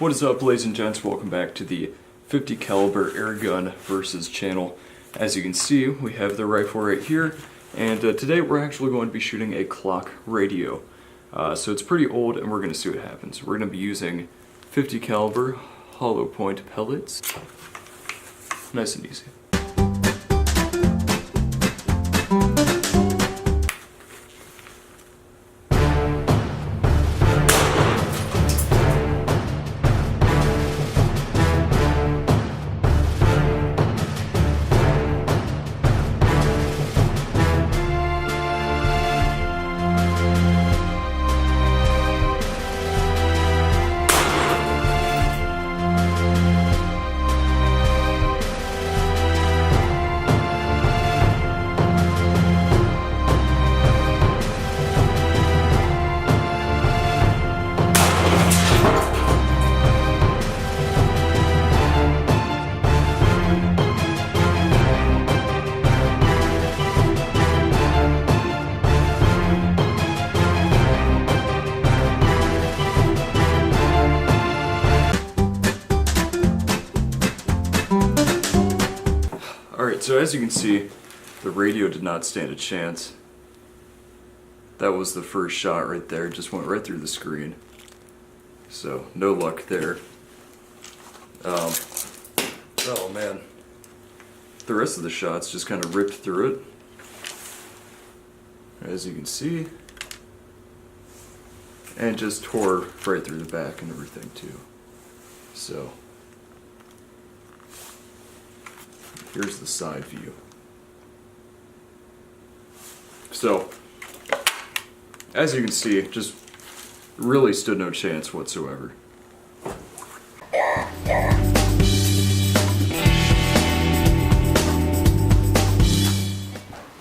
What is up, ladies and gents? Welcome back to the 50 caliber air gun versus channel. As you can see, we have the rifle right here, and today we're actually going to be shooting a clock radio. So it's pretty old, and we're going to see what happens. We're going to be using 50 caliber hollow point pellets. Nice and easy. Alright, so as you can see, the radio did not stand a chance. That was the first shot right there, it just went right through the screen. So, no luck there. Oh man. The rest of the shots just kind of ripped through it. As you can see. And just tore right through the back and everything too. So. Here's the side view. So, as you can see, just really stood no chance whatsoever.